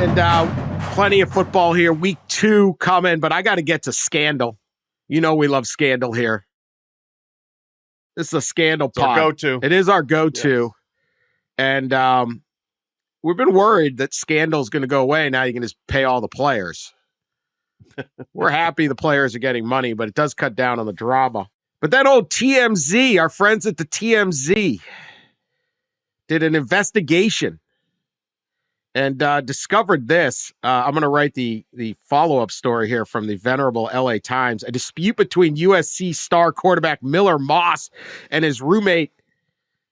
And plenty of football here. Week 2 coming, but I got to get to scandal. You know we love scandal here. This is a scandal pod. Our go-to. It is our go-to. Yes. And we've been worried that scandal is going to go away. Now you can just pay all the players. We're happy the players are getting money, but it does cut down on the drama. But that old TMZ, our friends at the TMZ, did an investigation and discovered this. I'm going to write the follow-up story here from the venerable LA Times. A dispute between USC star quarterback Miller Moss and his roommate,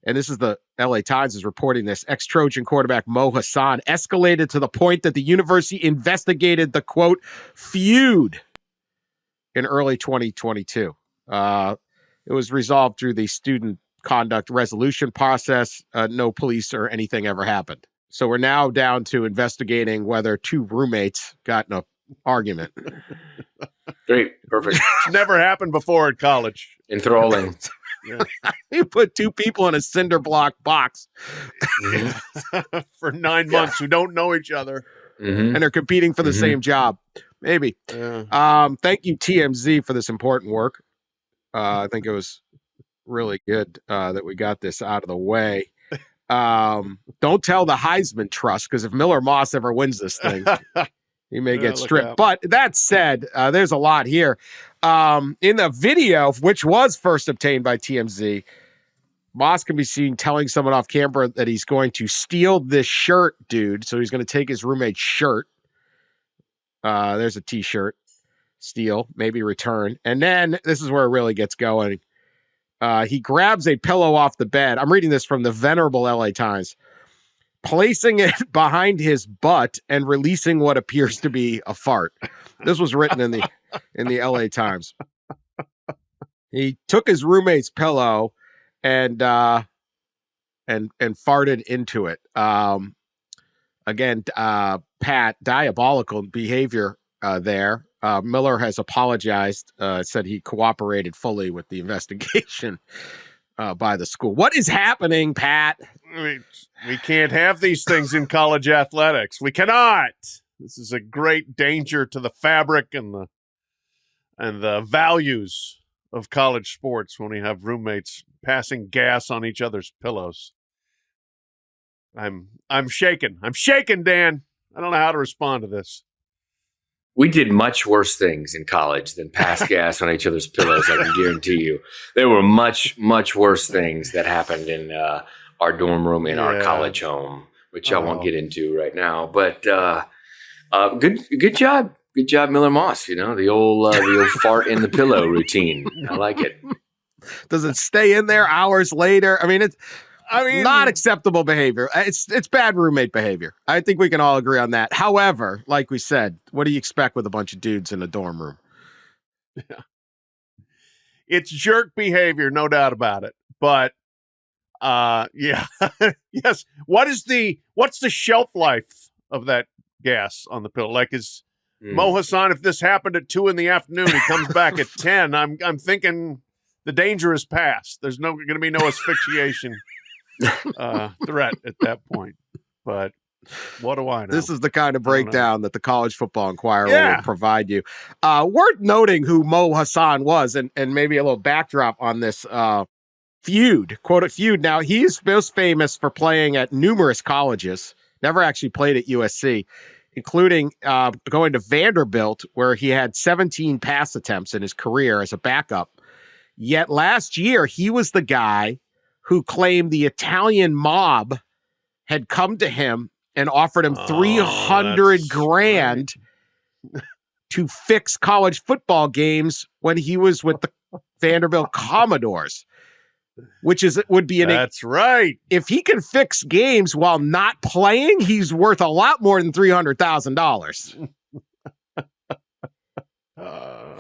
and this is the LA Times is reporting this, ex-Trojan quarterback Mo Hassan, escalated to the point that the university investigated the, quote, feud in early 2022. It was resolved through the student conduct resolution process. No police or anything ever happened. So we're now down to investigating whether 2 roommates got in an argument. Great. Perfect. It's never happened before at college. Enthralling. Yeah. You put 2 people in a cinder block box for 9 months who don't know each other. And they're competing for the same job. Maybe. Thank you, TMZ, for this important work. I think it was really good that we got this out of the way. Don't tell the Heisman Trust, because if Miller Moss ever wins this thing, he may get stripped. But that said, there's a lot here. In the video, which was first obtained by TMZ, Moss can be seen telling someone off camera that he's going to steal this shirt, dude. So he's going to take his roommate's shirt. There's a T-shirt. Steal, maybe return. And then this is where it really gets going. He grabs a pillow off the bed. I'm reading this from the venerable LA Times. Placing it behind his butt and releasing what appears to be a fart. This was written in the LA Times. He took his roommate's pillow and farted into it. Again, Pat, diabolical behavior there. Miller has apologized, said he cooperated fully with the investigation by the school. What is happening, Pat? We can't have these things in college athletics. We cannot. This is a great danger to the fabric and the values of college sports when we have roommates passing gas on each other's pillows. I'm shaken. I'm shaken, Dan. I don't know how to respond to this. We did much worse things in college than pass gas on each other's pillows, I can guarantee you. There were much, much worse things that happened in our dorm room in our college home, which I won't get into right now. But good job. Good job, Miller Moss. You know, the old fart in the pillow routine. I like it. Does it stay in there hours later? I mean, not acceptable behavior. It's bad roommate behavior. I think we can all agree on that. However, like we said, what do you expect with a bunch of dudes in a dorm room? Yeah. It's jerk behavior, no doubt about it. But yes. What's the shelf life of that gas on the pillow? Like Mo Hassan, if this happened at 2 p.m, he comes back at 10. I'm thinking the danger is past. There's going to be no asphyxiation threat at that point. But what do I know? This is the kind of breakdown that the College Football Enquirer will provide you. Worth noting who Mo Hassan was, and maybe a little backdrop on this feud, quote feud. Now, he's most famous for playing at numerous colleges, never actually played at USC, including going to Vanderbilt, where he had 17 pass attempts in his career as a backup. Yet last year, he was the guy who claimed the Italian mob had come to him and offered him $300,000 to fix college football games when he was with the Vanderbilt Commodores, would be that's right. If he can fix games while not playing, he's worth a lot more than $300,000.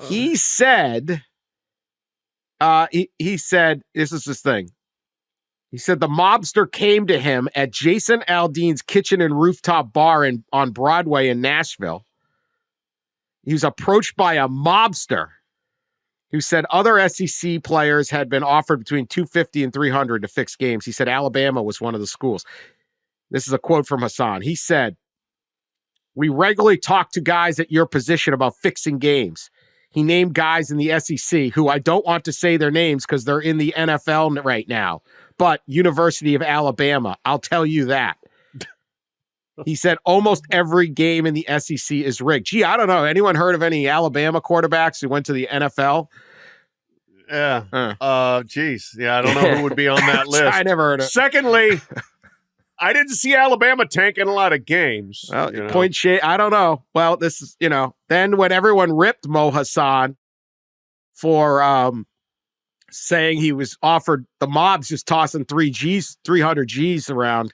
He said, he said, this is his thing. He said the mobster came to him at Jason Aldean's Kitchen and Rooftop Bar on Broadway in Nashville. He was approached by a mobster who said other SEC players had been offered between $250 and $300 to fix games. He said Alabama was one of the schools. This is a quote from Hassan. He said, We regularly talk to guys at your position about fixing games. He named guys in the SEC who I don't want to say their names because they're in the NFL right now, but University of Alabama, I'll tell you that. He said almost every game in the SEC is rigged. Gee, I don't know. Anyone heard of any Alabama quarterbacks who went to the NFL? Yeah. Geez. Yeah, I don't know who would be on that list. I never heard of it. Secondly, I didn't see Alabama tanking a lot of games. Well, point shade. I don't know. Well, this is, then when everyone ripped Mo Hassan for saying he was offered, the mob's just tossing 300 G's around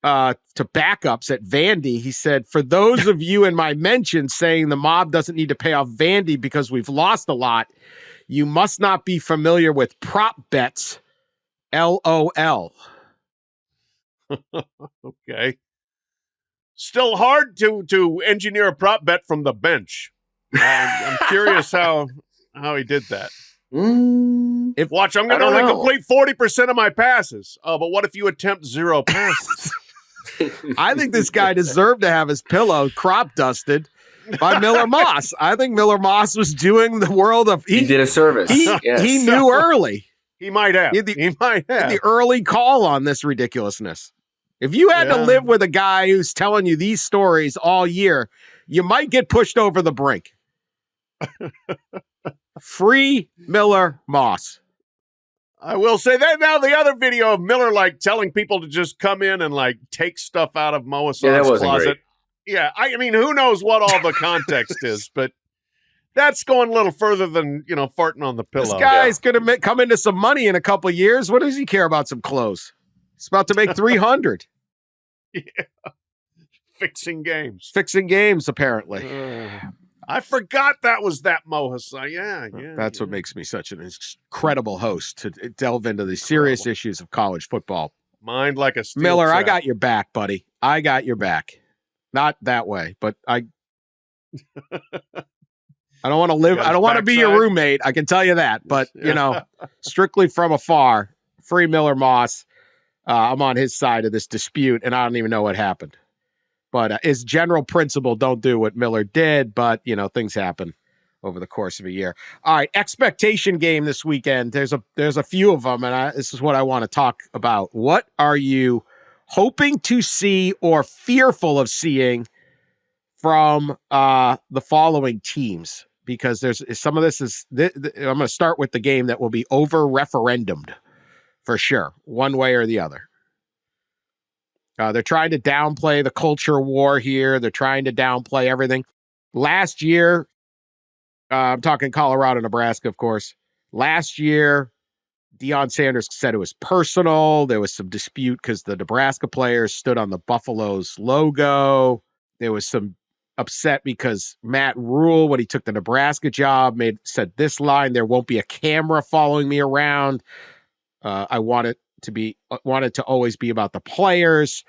to backups at Vandy. He said, for those of you in my mention saying the mob doesn't need to pay off Vandy because we've lost a lot, you must not be familiar with prop bets. LOL. Okay. Still hard to engineer a prop bet from the bench. I'm curious how he did that. I'm going to only complete 40% of my passes. Oh, but what if you attempt 0 passes? I think this guy deserved to have his pillow crop dusted by Miller Moss. I think Miller Moss was doing the world of... He did a service. He knew early. He might have. He might have. The early call on this ridiculousness. If you had to live with a guy who's telling you these stories all year, you might get pushed over the brink. Free Miller Moss. I will say that now the other video of Miller telling people to just come in and take stuff out of Mo Hassan's closet. Great. Yeah, I mean, who knows what all the context is, but that's going a little further than, farting on the pillow. This guy's going to come into some money in a couple of years. What does he care about some clothes? He's about to make 300. Yeah. Fixing games, apparently. I forgot that was that Mo Hassan. Yeah. That's what makes me such an incredible host, to delve into the serious issues of college football. Mind like a steel Miller, trap. I got your back, buddy. I got your back. Not that way, but I don't want to live. I don't want to be your roommate. I can tell you that. But, strictly from afar, free Miller Moss. I'm on his side of this dispute, and I don't even know what happened. But his general principle, don't do what Miller did. But, things happen over the course of a year. All right, expectation game this weekend. There's a few of them, and this is what I want to talk about. What are you hoping to see or fearful of seeing from the following teams? Because there's some of this is I'm going to start with the game that will be over referendumed for sure, one way or the other. They're trying to downplay the culture war here. They're trying to downplay everything. Last year, I'm talking Colorado, Nebraska, of course. Last year, Deion Sanders said it was personal. There was some dispute because the Nebraska players stood on the Buffalo's logo. There was some upset because Matt Rule, when he took the Nebraska job, said this line: "There won't be a camera following me around. I want it to always be about the players."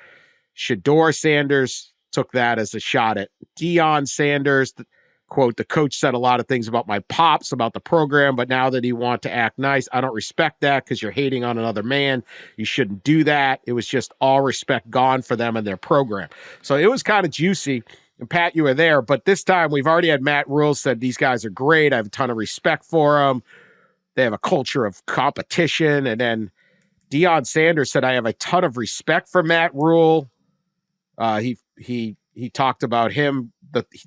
Shedeur Sanders took that as a shot at Deion Sanders. Quote, "The coach said a lot of things about my pops, about the program, but now that he want to act nice, I don't respect that because you're hating on another man. You shouldn't do that." It was just all respect gone for them and their program. So it was kind of juicy. And Pat, you were there, but this time we've already had Matt Rule said these guys are great. I have a ton of respect for them. They have a culture of competition. And then Sanders said, "I have a ton of respect for Matt Rule." He talked about him,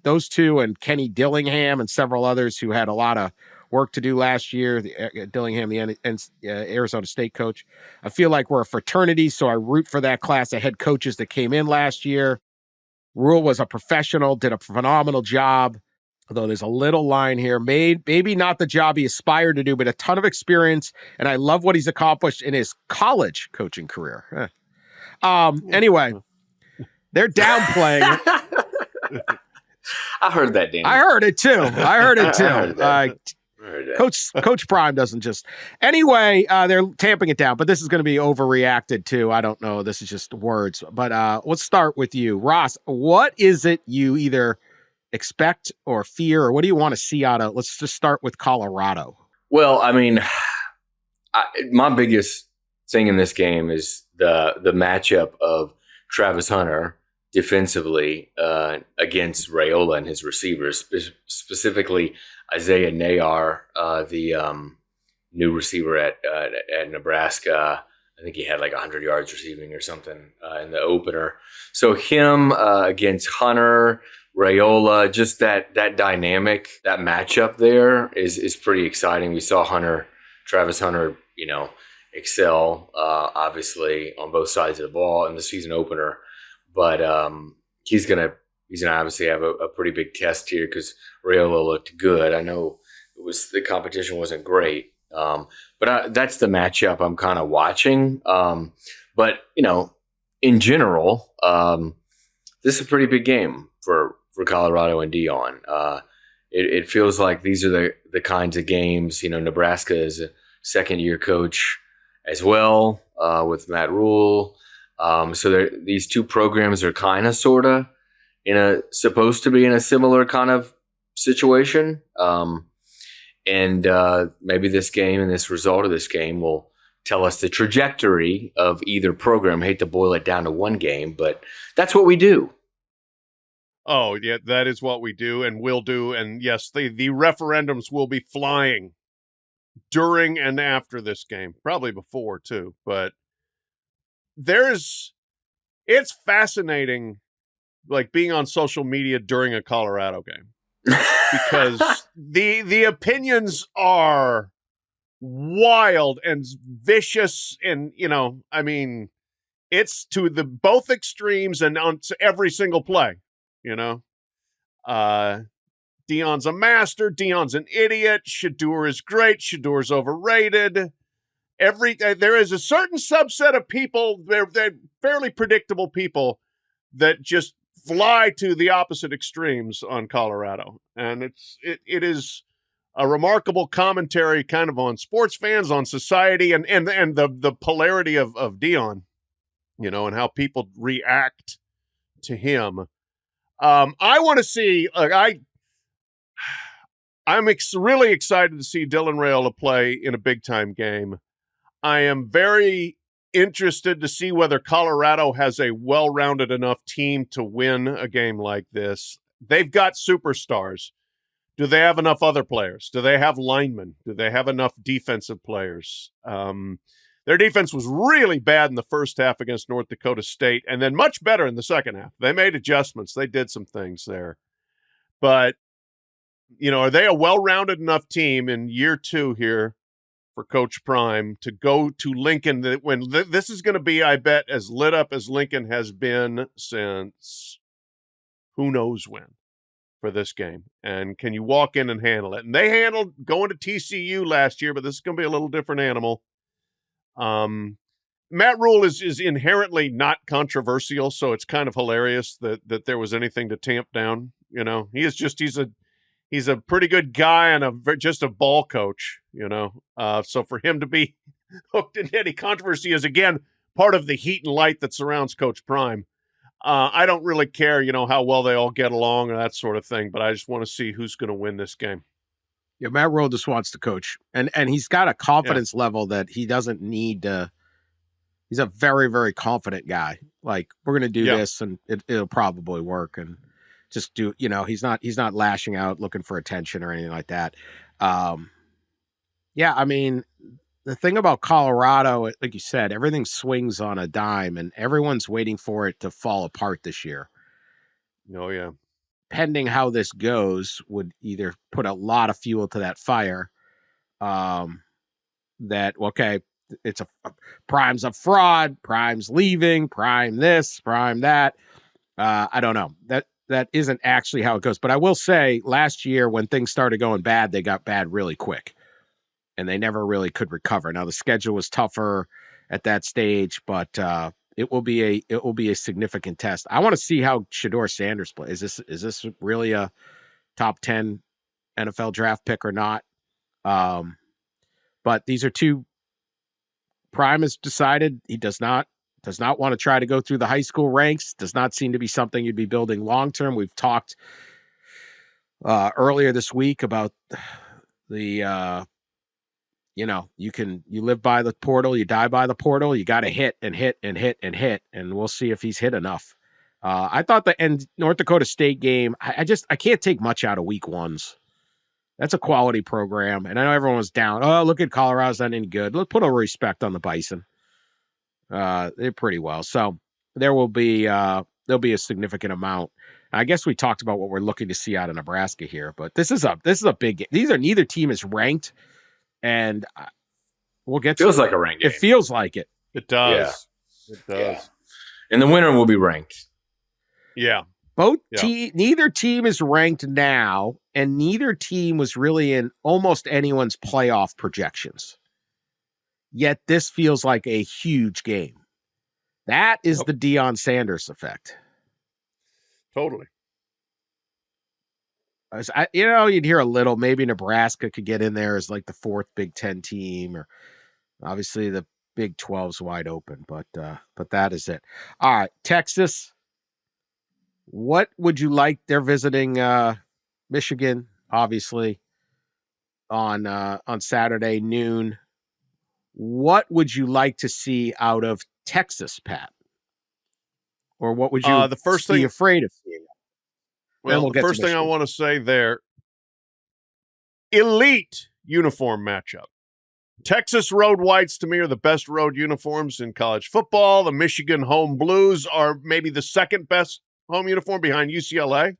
those two, and Kenny Dillingham and several others who had a lot of work to do last year. Dillingham, the Arizona State coach. "I feel like we're a fraternity, so I root for that class of head coaches that came in last year. Rule was a professional, did a phenomenal job. Although there's a little line here, maybe not the job he aspired to do, but a ton of experience, and I love what he's accomplished in his college coaching career." Anyway, they're downplaying it. I heard that, Danny. I heard it too. Coach Prime doesn't just... Anyway, they're tamping it down, but this is going to be overreacted too. I don't know. This is just words. But let's start with you. Ross, what is it you either expect or fear, or what do you want to see out of... Let's just start with Colorado. Well, I mean, my biggest thing in this game is the matchup of Travis Hunter defensively against Raiola and his receivers, specifically Isaiah Nayar, the new receiver at Nebraska. I think he had like 100 yards receiving or something in the opener. So him against Hunter, Raiola, just that dynamic, that matchup there is pretty exciting. We saw Travis Hunter, excel obviously on both sides of the ball in the season opener, but he's gonna obviously have a pretty big test here because Raiola looked good. I know the competition wasn't great. But that's the matchup I'm kind of watching. But in general, this is a pretty big game for Colorado and Dion. It feels like these are the kinds of games. Nebraska is a second-year coach as well with Matt Rule. So these two programs are kind of sorta supposed to be in a similar kind of situation. And maybe this game and this result of this game will tell us the trajectory of either program. I hate to boil it down to one game, but that's what we do. Oh, yeah, that is what we do and will do. And yes, the referendums will be flying during and after this game, probably before too. But it's fascinating, like being on social media during a Colorado game. Because the opinions are wild and vicious, and it's to the both extremes and on every single play. Dion's a master. Dion's an idiot. Shedeur is great. Shedeur's overrated. There is a certain subset of people. They're fairly predictable people that just fly to the opposite extremes on Colorado. And it is a remarkable commentary kind of on sports fans, on society, and the polarity of Dion, and how people react to him. I want to see, I'm really excited to see Dylan Raiola play in a big time game. I am very interested to see whether Colorado has a well-rounded enough team to win a game like this. They've got superstars. Do they have enough other players? Do they have linemen? Do they have enough defensive players? Their defense was really bad in the first half against North Dakota State, and then much better in the second half. They made adjustments. They did some things there. But, are they a well-rounded enough team in year 2 here for Coach Prime to go to Lincoln, when this is going to be, I bet, as lit up as Lincoln has been since who knows when for this game? And can you walk in and handle it? And they handled going to TCU last year, but this is going to be a little different animal. Matt Rule is inherently not controversial, so it's kind of hilarious that there was anything to tamp down. He's a pretty good guy and just a ball coach, So for him to be hooked into any controversy is, again, part of the heat and light that surrounds Coach Prime. I don't really care, how well they all get along or that sort of thing, but I just want to see who's going to win this game. Yeah, Matt Rule just wants to coach. And he's got a confidence level that he doesn't need to. He's a very, very confident guy. Like, we're going to do this and it'll probably work. And just do, he's not lashing out looking for attention or anything like that. The thing about Colorado, like you said, everything swings on a dime and everyone's waiting for it to fall apart this year. Oh, yeah. Pending how this goes would either put a lot of fuel to that fire. It's Prime's a fraud, Prime's leaving, Prime this, Prime that. I don't know. That isn't actually how it goes. But I will say, last year when things started going bad, they got bad really quick. And they never really could recover. Now the schedule was tougher at that stage, but it will be a significant test. I want to see how Shedeur Sanders plays. Is this really a top 10 NFL draft pick or not? But these are two. Prime has decided he does not want to try to go through the high school ranks. Does not seem to be something you'd be building long term. We've talked earlier this week about the you live by the portal, you die by the portal. You got to hit and hit and hit and hit, and we'll see if he's hit enough. I thought the North Dakota State game, I can't take much out of week ones. That's a quality program. And I know everyone was down. Oh, look at Colorado's not any good. Let's put a respect on the Bison. They're pretty well. So there'll be a significant amount. I guess we talked about what we're looking to see out of Nebraska here, but this is a big game. Neither team is ranked, and we'll get feels like a ranked game. It feels like it. It does. Yeah. It does. Yeah. And the winner will be ranked. Yeah. Neither team is ranked now, and neither team was really in almost anyone's playoff projections. Yet this feels like a huge game. That is the Deion Sanders effect. Totally. You'd hear a little, maybe Nebraska could get in there as like the fourth Big Ten team, or obviously the Big 12's wide open, but that is it. All right, Texas. What would you like? They're visiting Michigan, obviously, on Saturday noon. What would you like to see out of Texas, Pat? Or what would you be afraid of seeing? Well, the first thing I want to say there, elite uniform matchup. Texas road whites, to me, are the best road uniforms in college football. The Michigan home blues are maybe the second best home uniform behind UCLA,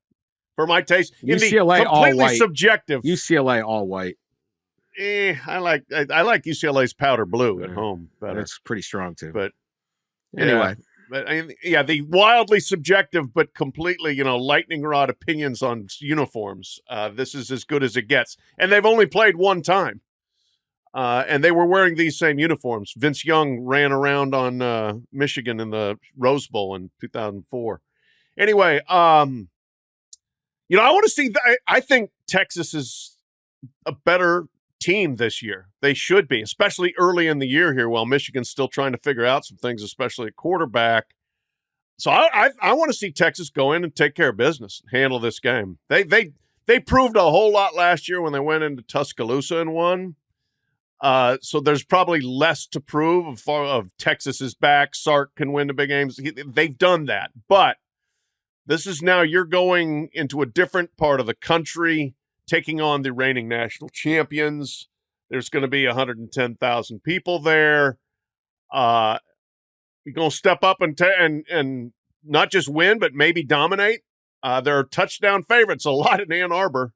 for my taste. UCLA all white. Subjective. UCLA all white. I like UCLA's powder blue at home better. That's pretty strong too. But anyway, the wildly subjective but completely, lightning rod opinions on uniforms. This is as good as it gets, and they've only played one time, and they were wearing these same uniforms. Vince Young ran around on Michigan in the Rose Bowl in 2004. Anyway, I want to see. I think Texas is a better team this year. They should be, especially early in the year here, while Michigan's still trying to figure out some things, especially at quarterback. So I want to see Texas go in and take care of business, handle this game. They proved a whole lot last year when they went into Tuscaloosa and won. So there's probably less to prove of Texas is back. Sark can win the big games. They've done that, but this is now you're going into a different part of the country, taking on the reigning national champions. There's going to be 110,000 people there. You're going to step up and not just win, but maybe dominate. There are touchdown favorites, a lot in Ann Arbor.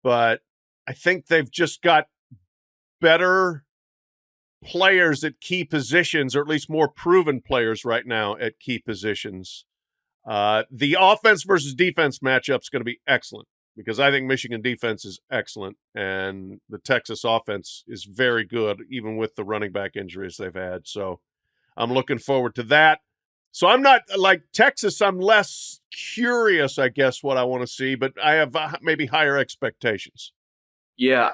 But I think they've just got better players at key positions, or at least more proven players right now at key positions. The offense versus defense matchup is going to be excellent, because I think Michigan defense is excellent, and the Texas offense is very good, even with the running back injuries they've had. So I'm looking forward to that. So I'm not like Texas. I'm less curious, I guess, what I want to see, but I have maybe higher expectations. Yeah,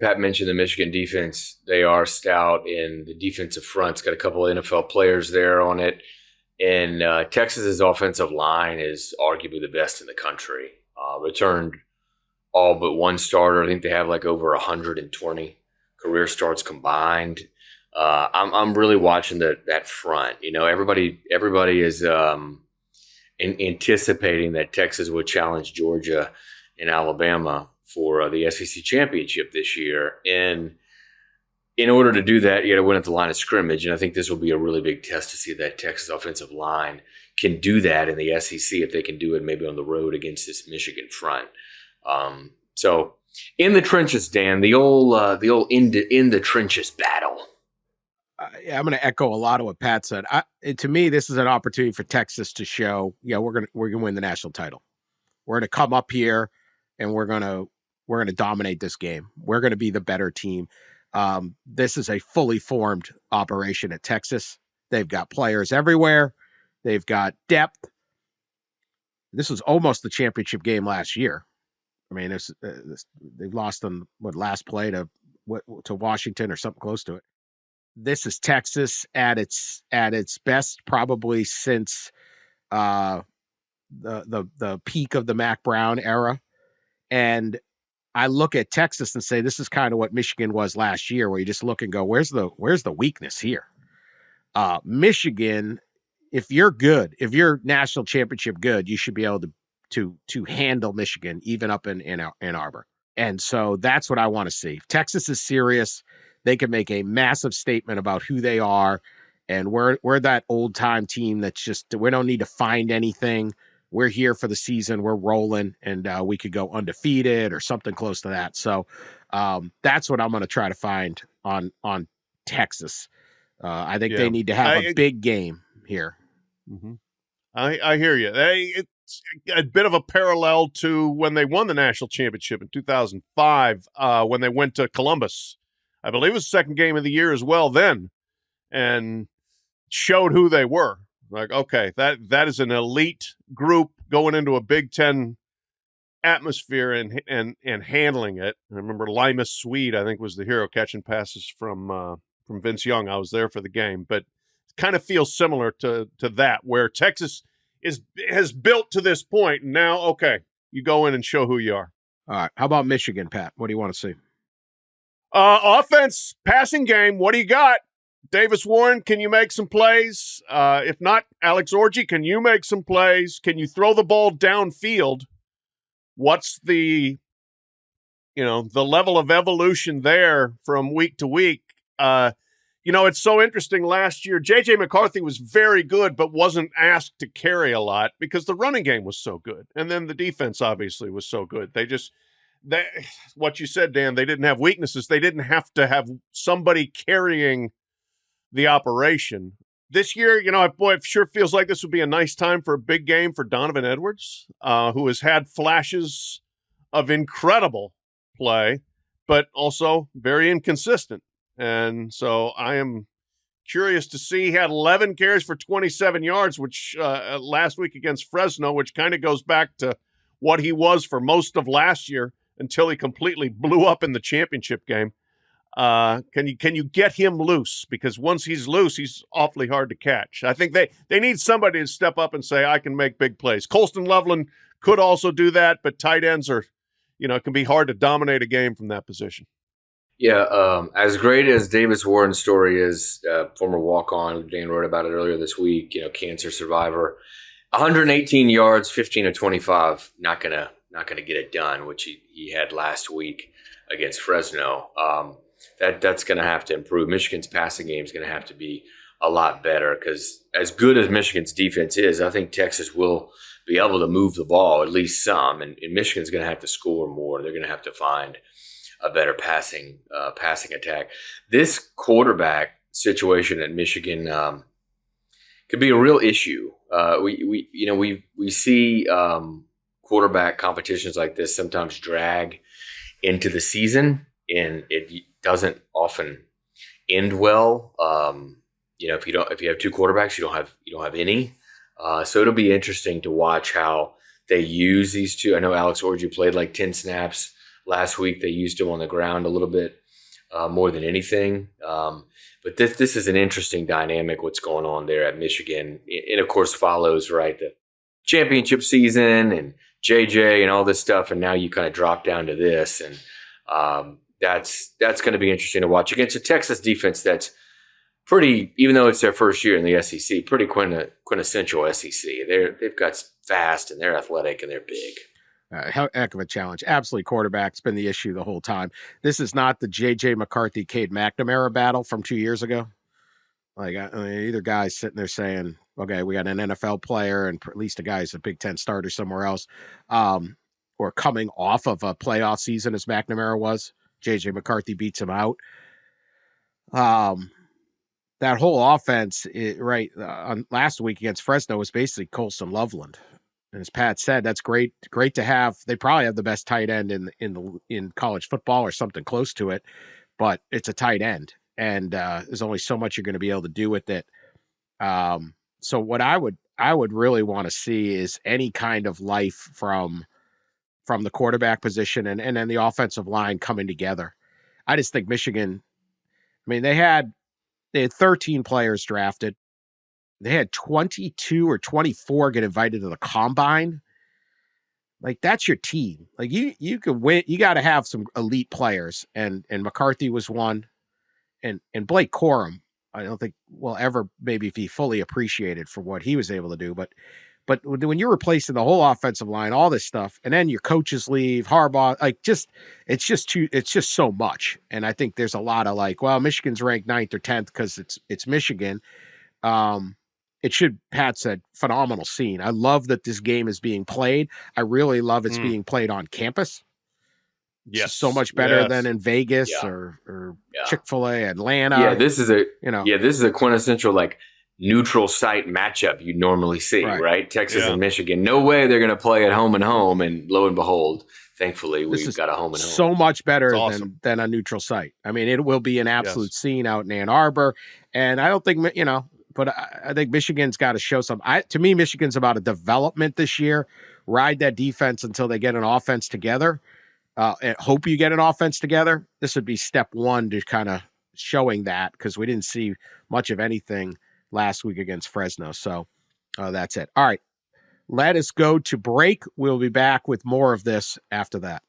Pat mentioned the Michigan defense. They are stout in the defensive front. It's got a couple of NFL players there on it. And Texas's offensive line is arguably the best in the country. Returned all but one starter. I think they have like over 120 career starts combined. I'm really watching that front. Everybody is anticipating that Texas will challenge Georgia and Alabama for the SEC championship this year. And in order to do that, you got to win at the line of scrimmage. And I think this will be a really big test to see if that Texas offensive line can do that in the SEC, if they can do it maybe on the road against this Michigan front. So in the trenches, Dan, the old in the trenches battle. I'm going to echo a lot of what Pat said. To me, this is an opportunity for Texas to show, we're going to win the national title. We're going to come up here and we're going to dominate this game. We're going to be the better team. This is a fully formed operation at Texas. They've got players everywhere. They've got depth. This was almost the championship game last year. I mean, they've lost on last play to Washington or something close to it. This is Texas at its best, probably since the peak of the Mac Brown era. And I look at Texas and say, this is kind of what Michigan was last year, where you just look and go, where's the weakness here? Michigan if you're good, if you're national championship good, you should be able to handle Michigan even up in Ann Arbor. And so that's what I want to see. If Texas is serious, they can make a massive statement about who they are, and we're that old time team that's just, we don't need to find anything. We're here for the season. We're rolling, and we could go undefeated or something close to that. So that's what I'm going to try to find on Texas. I think they need to have a big game here. Mm-hmm. I hear you. It's a bit of a parallel to when they won the national championship in 2005, when they went to Columbus. I believe it was the second game of the year as well then, and showed who they were. Like, okay, that is an elite group going into a Big Ten atmosphere and handling it. And I remember Limas Swede, I think, was the hero catching passes from Vince Young. I was there for the game, but it kind of feels similar to that, where Texas has built to this point, and now, okay, you go in and show who you are. All right. How about Michigan, Pat? What do you want to see? Offense, passing game. What do you got? Davis Warren, can you make some plays? If not, Alex Orji, can you make some plays? Can you throw the ball downfield? What's the level of evolution there from week to week? It's so interesting. Last year, J.J. McCarthy was very good, but wasn't asked to carry a lot because the running game was so good. And then the defense obviously was so good. What you said, Dan, they didn't have weaknesses. They didn't have to have somebody carrying the operation. This year, it sure feels like this would be a nice time for a big game for Donovan Edwards, who has had flashes of incredible play, but also very inconsistent. And so I am curious to see. He had 11 carries for 27 yards, which last week against Fresno, which kind of goes back to what he was for most of last year until he completely blew up in the championship game. Can you get him loose? Because once he's loose, he's awfully hard to catch. I think they need somebody to step up and say, I can make big plays. Colston Loveland could also do that, but tight ends are, it can be hard to dominate a game from that position. Yeah, as great as Davis Warren's story is, former walk-on, Dan wrote about it earlier this week, cancer survivor, 118 yards, 15 of 25, not gonna get it done, which he had last week against Fresno. That's going to have to improve. Michigan's passing game is going to have to be a lot better, because as good as Michigan's defense is, I think Texas will be able to move the ball at least some, and Michigan's going to have to score more. They're going to have to find a better passing attack. This quarterback situation at Michigan could be a real issue. We see quarterback competitions like this sometimes drag into the season, and it doesn't often end well. If you have two quarterbacks, you don't have any. So it'll be interesting to watch how they use these two. I know Alex Orji played like 10 snaps last week. They used him on the ground a little bit more than anything. But this is an interesting dynamic, what's going on there at Michigan. And of course follows, right, the championship season and JJ and all this stuff. And now you kind of drop down to this. And that's going to be interesting to watch against a Texas defense that's pretty, even though it's their first year in the SEC, pretty quintessential SEC. They've got fast and they're athletic and they're big. Heck of a challenge. Absolutely, quarterback's been the issue the whole time. This is not the J.J. McCarthy, Cade McNamara battle from 2 years ago. Like, either guy's sitting there saying, okay, we got an NFL player and at least a guy's a Big Ten starter somewhere else, or coming off of a playoff season as McNamara was. J.J. McCarthy beats him out. That whole offense, on last week against Fresno was basically Colston Loveland. And as Pat said, that's great to have. They probably have the best tight end in college football or something close to it, but it's a tight end, and there's only so much you're going to be able to do with it. So what I would really want to see is any kind of life from the quarterback position and then the offensive line coming together. I just think Michigan, they had 13 players drafted. They had 22 or 24 get invited to the combine. Like, that's your team. Like, you could win. You got to have some elite players, and McCarthy was one, and Blake Corum. I don't think will ever maybe be fully appreciated for what he was able to do. But when you're replacing the whole offensive line, all this stuff, and then your coaches leave, Harbaugh, it's just so much. And I think there's a lot of like, well, Michigan's ranked 9th or 10th because it's Michigan. Pat said, phenomenal scene. I love that this game is being played. I really love it's being played on campus. Yes. So much better than in Vegas or Chick-fil-A, Atlanta. Yeah, this is a quintessential like neutral site matchup you normally see, right? Texas and Michigan. No way they're going to play at home and home, and lo and behold, thaintfully we've got a home and home. So much better than a neutral site. I mean, it will be an absolute scene out in Ann Arbor, and I don't think but I think Michigan's got to show some. To me, Michigan's about a development this year. Ride that defense until they get an offense together. And hope you get an offense together. This would be step one to kind of showing that, because we didn't see much of anything last week against Fresno. So that's it. All right. Let us go to break. We'll be back with more of this after that.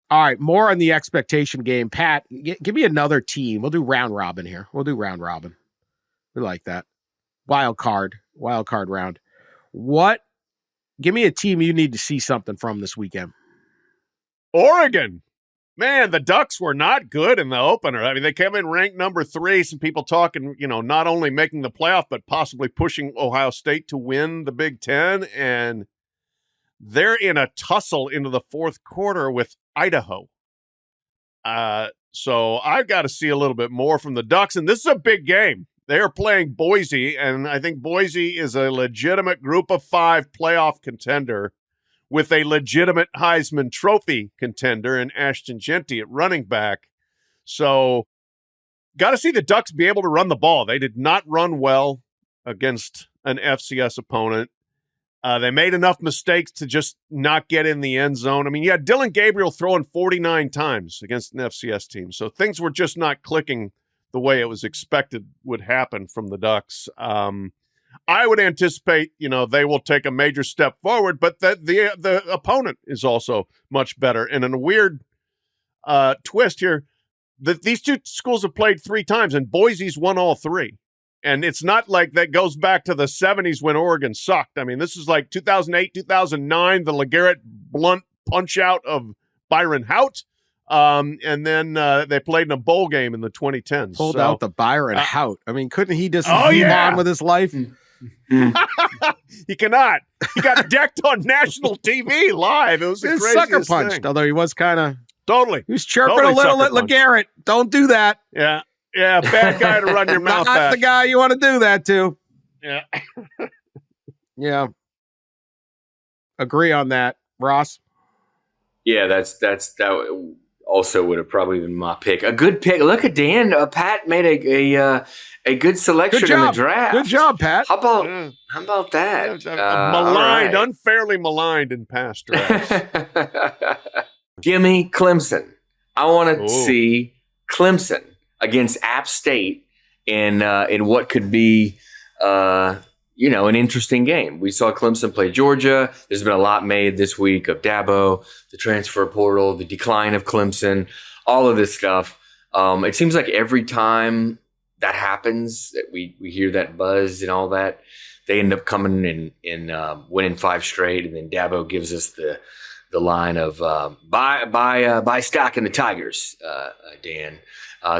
All right. More on the expectation game. Pat, give me another team. We'll do round robin here. We like that. Wild card round. Give me a team you need to see something from this weekend. Oregon. Man, the Ducks were not good in the opener. I mean, they came in ranked number 3. Some people talking, not only making the playoff, but possibly pushing Ohio State to win the Big Ten. And they're in a tussle into the fourth quarter with Idaho. So I've got to see a little bit more from the Ducks. And this is a big game. They are playing Boise, and I think Boise is a legitimate Group of 5 playoff contender with a legitimate Heisman Trophy contender in Ashton Genty at running back. So got to see the Ducks be able to run the ball. They did not run well against an FCS opponent. They made enough mistakes to just not get in the end zone. I mean, you had Dylan Gabriel throwing 49 times against an FCS team. So things were just not clicking the way it was expected would happen from the Ducks. I would anticipate, they will take a major step forward, but that the opponent is also much better. And in a weird twist here, these two schools have played 3 times, and Boise's won all 3. And it's not like that goes back to the 70s when Oregon sucked. I mean, this is like 2008, 2009, the LeGarrette blunt punch out of Byron Hout. And then they played in a bowl game in the 2010s. Pulled out the Byron Hout. I mean, couldn't he just move on with his life? He cannot. He got decked on national TV live. It was the craziest sucker punched, thing. Although he was kind of totally. He was chirping a little at LeGarrette. Don't do that. Yeah, bad guy to run your mouth Not at. the guy you want to do that to. Yeah, yeah. Agree on that, Ross. Yeah, that also would have probably been my pick. A good pick. Look at Dan. Pat made a good selection in the draft. Good job, Pat. How about that? Maligned, unfairly maligned in past drafts. Gimme Clemson. I want to see Clemson against App State in what could be an interesting game. We saw Clemson play Georgia. There's been a lot made this week of Dabo, the transfer portal, the decline of Clemson, all of this stuff. It seems like every time that happens, that we hear that buzz and all that, they end up coming and winning 5 straight, and then Dabo gives us the line of buy stock in the Tigers, Dan.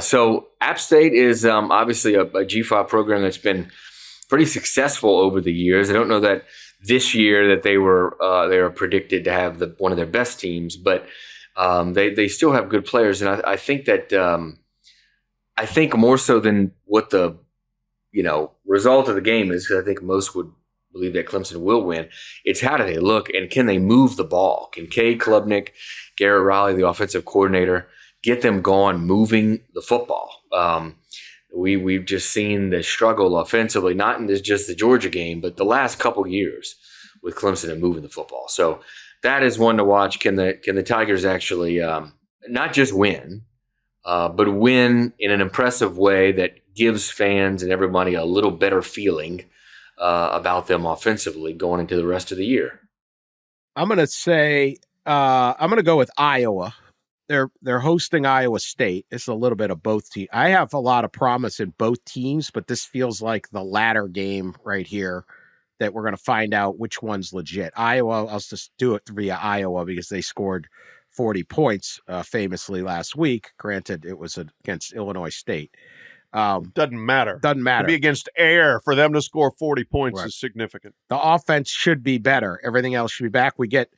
So App State is obviously a G5 program that's been pretty successful over the years. I don't know that this year that they were predicted to have one of their best teams, but they still have good players, and I think that I think more so than what the result of the game is, because I think most would believe that Clemson will win. It's how do they look, and can they move the ball? Can Cade Klubnik, Garrett Riley, the offensive coordinator, get them going, moving the football? We've just seen the struggle offensively, not in just the Georgia game, but the last couple years with Clemson and moving the football. So that is one to watch. Can the Tigers actually not just win, but win in an impressive way that gives fans and everybody a little better feeling about them offensively going into the rest of the year? I'm going to say I'm going to go with Iowa. they're hosting Iowa State. It's a little bit of both teams. I have a lot of promise in both teams, but this feels like the latter game right here that we're going to find out which one's legit. Iowa, I'll just do it via Iowa because they scored 40 points famously last week. Granted, it was against Illinois State. Doesn't matter. Doesn't matter. To be against Air, for them to score 40 points Right. is significant. The offense should be better. Everything else should be back. We get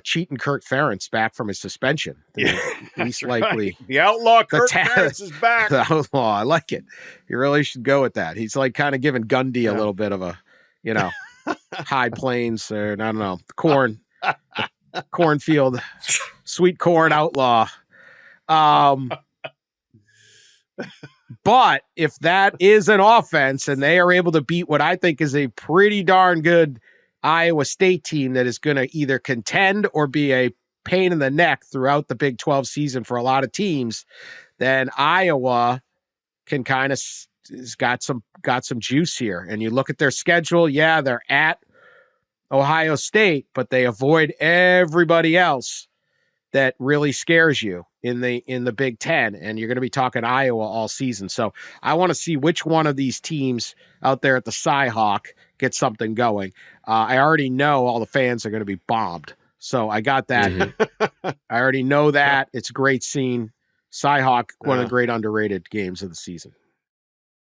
cheating Kurt Ferentz back from his suspension. He's likely right. The outlaw Kurt Ferentz is back. The outlaw. I like it. You really should go with that. He's like kind of giving Gundy a little bit of a, high plains or I don't know, cornfield, sweet corn outlaw. But if that is an offense and they are able to beat what I think is a pretty darn good Iowa State team that is going to either contend or be a pain in the neck throughout the Big 12 season for a lot of teams, then Iowa can kind of got some juice here. And you look at their schedule, they're at Ohio State, but they avoid everybody else that really scares you in the Big Ten, and you're going to be talking Iowa all season. So I want to see which one of these teams out there at the Cy-Hawk get something going. I already know all the fans are going to be bombed, so I got that. Mm-hmm. I already know that. It's a great scene. Cy-Hawk, one of the great underrated games of the season.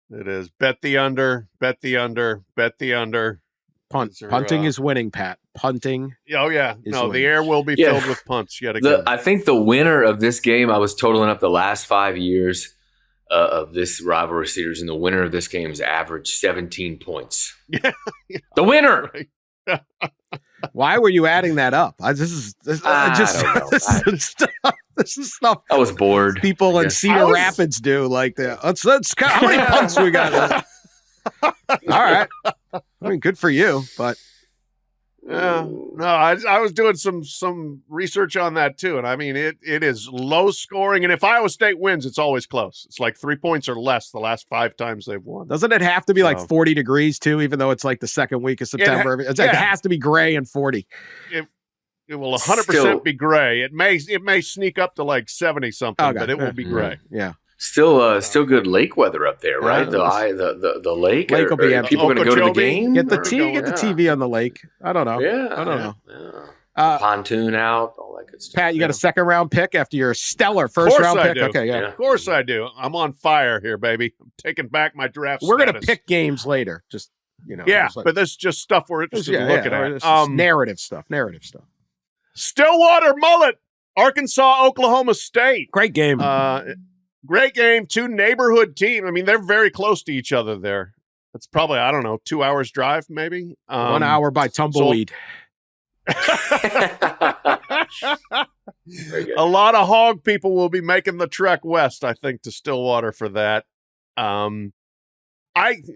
It is. Bet the under, bet the under, bet the under. Punting is winning, Pat. Punting. Oh, yeah. No, the air will be filled with punts yet again. I think the winner of this game, I was totaling up the last 5 years of this rivalry series, and the winner of this game has averaged 17 points. Yeah. The winner! Right. Why were you adding that up? This is stuff. I was bored. People in Cedar Rapids do like that. Let's count how many punts we got. All right. I mean, good for you, but I was doing some research on that too, and I mean it is low scoring, and if Iowa State wins, it's always close. It's like 3 points or less the last 5 times they've won. Doesn't it have to be like 40 degrees too, even though it's like the second week of September? It has to be gray and 40. It will 100% be gray. It may sneak up to like 70 something, but it will be gray. Yeah. Still good lake weather up there, right? The lake. Lake will be empty. People going to go to the game? Get the TV on the lake. I don't know. Yeah, I don't know. Yeah. Pontoon out, all that good stuff. Pat, you got a second round pick after your stellar first round pick? Do. Okay, yeah. Of course I do. I'm on fire here, baby. I'm taking back my draft. We're going to pick games later. Just but that's just stuff we're interested in looking at. Narrative stuff. Stillwater Mullet, Arkansas, Oklahoma State. Great game. Great game. 2 neighborhood teams. I mean, they're very close to each other there. It's probably, 2 hours drive, maybe. 1 hour by tumbleweed. A lot of hog people will be making the trek west, I think, to Stillwater for that.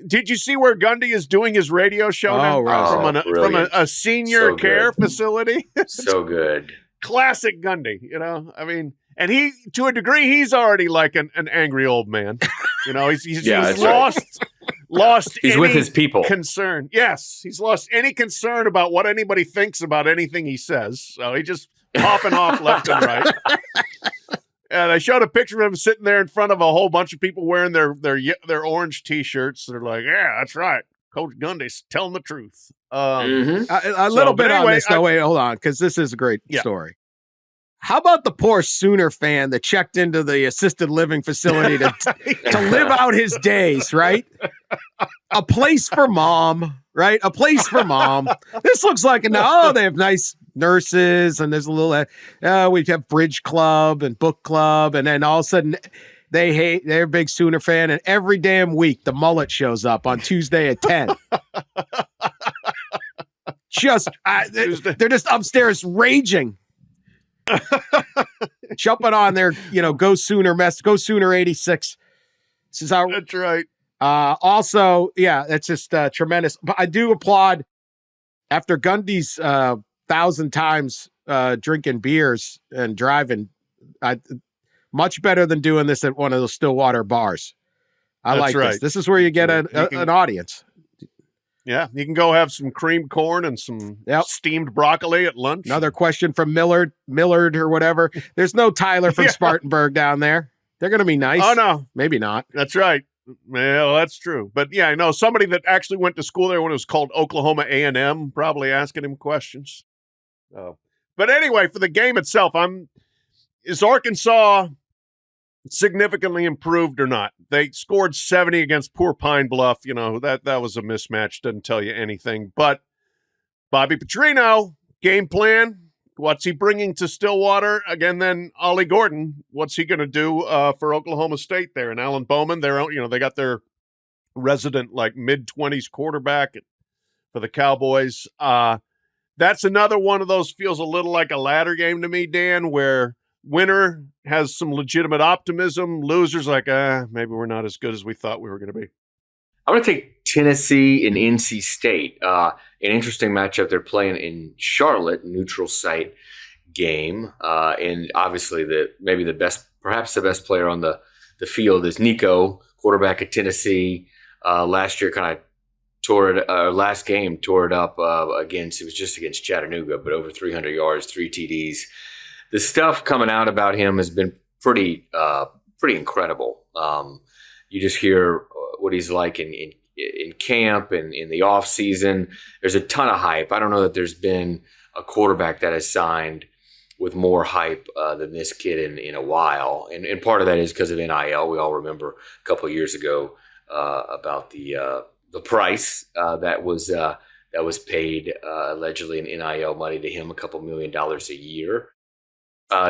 Did you see where Gundy is doing his radio show now? From a senior care facility? So good. Classic Gundy, I mean, and he, to a degree, he's already like an angry old man. He's lost he's with his people. Concern. Yes, he's lost any concern about what anybody thinks about anything he says. So he just popping off left and right. And I showed a picture of him sitting there in front of a whole bunch of people wearing their orange T-shirts. They're like, yeah, that's right. Coach Gundy's telling the truth. A little bit on this. No, wait, hold on, because this is a great story. How about the poor Sooner fan that checked into the assisted living facility to live out his days, right? A place for mom, right? A place for mom. This looks like they have nice nurses, and there's a little, we have bridge club and book club, and then all of a sudden they're a big Sooner fan, and every damn week the mullet shows up on Tuesday at 10. They're just upstairs raging. Jumping on their, go Sooner mess, go Sooner 86. This is how. That's right. Also, that's just tremendous. But I do applaud after Gundy's 1,000 times drinking beers and driving. Much better than doing this at one of those Stillwater bars. I like this. This is where you get an audience. Yeah, you can go have some creamed corn and some steamed broccoli at lunch. Another question from Millard or whatever. There's no Tyler from Spartanburg down there. They're going to be nice. Oh, no. Maybe not. That's right. Well, that's true. But, yeah, I know somebody that actually went to school there when it was called Oklahoma A&M, probably asking him questions. But anyway, for the game itself, is Arkansas significantly improved or not? They scored 70 against poor Pine Bluff. You know, that was a mismatch. Doesn't tell you anything. But Bobby Petrino, game plan. What's he bringing to Stillwater? Again, then Ollie Gordon, what's he going to do for Oklahoma State there? And Alan Bowman, they got their resident like mid-20s quarterback for the Cowboys. That's another one of those feels a little like a ladder game to me, Dan, where winner has some legitimate optimism. Loser's like, maybe we're not as good as we thought we were going to be. I'm going to take Tennessee and NC State. An interesting matchup. They're playing in Charlotte, neutral site game. And obviously perhaps the best player on the field is Nico, quarterback at Tennessee. Last year kind of last game tore it up it was just against Chattanooga, but over 300 yards, 3 TDs. The stuff coming out about him has been pretty incredible. You just hear what he's like in camp and in the off season. There's a ton of hype. I don't know that there's been a quarterback that has signed with more hype than this kid in a while. And part of that is because of NIL. We all remember a couple of years ago about the price that was paid allegedly in NIL money to him, a couple $1 million a year.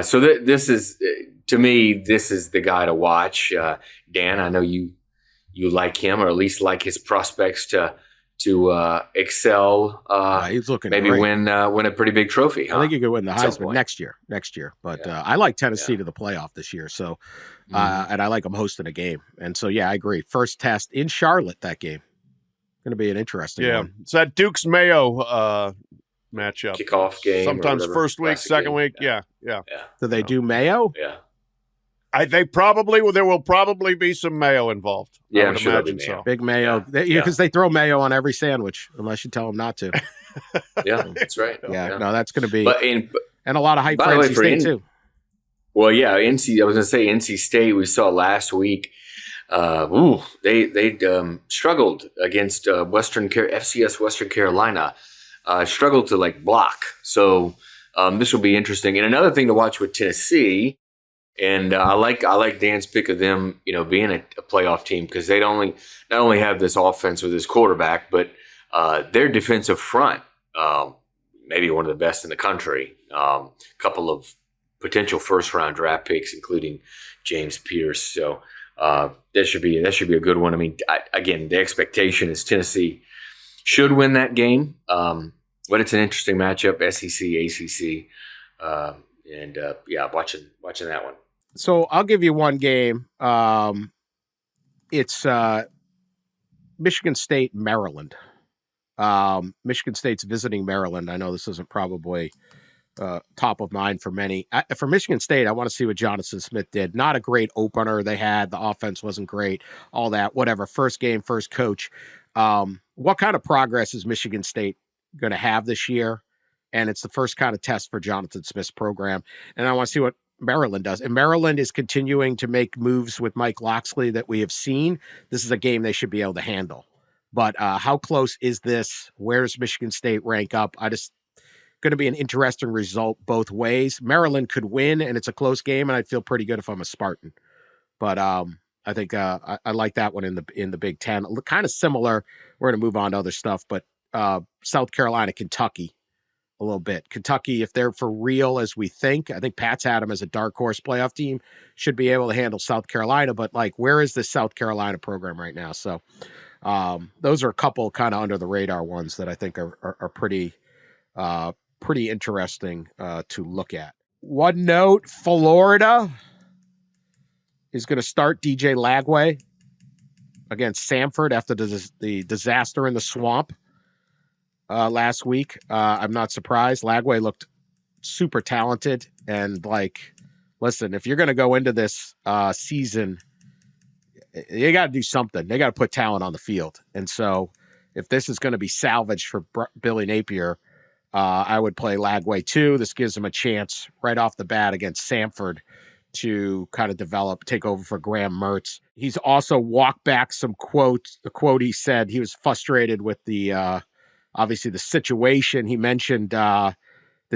So this is, to me, this is the guy to watch. Dan, I know you like him, or at least like his prospects to excel. He's looking maybe great. win a pretty big trophy. Huh? I think he could win the Heisman next year. But I like Tennessee to the playoff this year. So, and I like him hosting a game. And so, I agree. First test in Charlotte, that game. Going to be an interesting one. It's that Duke's Mayo matchup. Kickoff game. Sometimes first week, second week. Yeah. Do they do Mayo? Yeah. There will probably be some mayo involved. Yeah, I would imagine so. Big mayo. Because they throw mayo on every sandwich, unless you tell them not to. Yeah, that's right. No, that's going to be. And a lot of hype for NC State, too. Well, yeah, I was going to say NC State, we saw last week. They struggled against FCS Western Carolina. Struggled to block. So this will be interesting. And another thing to watch with Tennessee. And I like Dan's pick of them, being a playoff team, because they not only have this offense with this quarterback, but their defensive front, maybe one of the best in the country. A couple of potential first-round draft picks, including James Pierce. So that should be a good one. I mean, again, the expectation is Tennessee should win that game, but it's an interesting matchup, SEC, ACC, and watching that one. So I'll give you one game. It's Michigan State, Maryland. Michigan State's visiting Maryland. I know this isn't probably top of mind for many. For Michigan State, I want to see what Jonathan Smith did. Not a great opener they had. The offense wasn't great. All that, whatever. First game, first coach. What kind of progress is Michigan State going to have this year? And it's the first kind of test for Jonathan Smith's program. And I want to see what Maryland does. And Maryland is continuing to make moves with Mike Locksley that we have seen. This is a game they should be able to handle. But how close is this? Where does Michigan State rank up? Going to be an interesting result both ways. Maryland could win, and it's a close game, and I'd feel pretty good if I'm a Spartan. But I think I like that one in the Big Ten. Kind of similar. We're going to move on to other stuff, but South Carolina, Kentucky. A little bit. Kentucky, if they're for real as we think, I think Pat's had them as a dark horse playoff team, should be able to handle South Carolina. But where is the South Carolina program right now? So those are a couple kind of under the radar ones that I think are pretty interesting to look at. One note: Florida is going to start DJ Lagway against Samford after the disaster in the swamp. Last week. I'm not surprised. Lagway looked super talented. And listen, if you're going to go into this season, you got to do something. They got to put talent on the field. And so if this is going to be salvaged for Billy Napier, I would play Lagway too. This gives him a chance right off the bat against Samford to kind of take over for Graham Mertz. He's also walked back some quotes. The quote he said, he was frustrated with the, obviously the situation. He mentioned the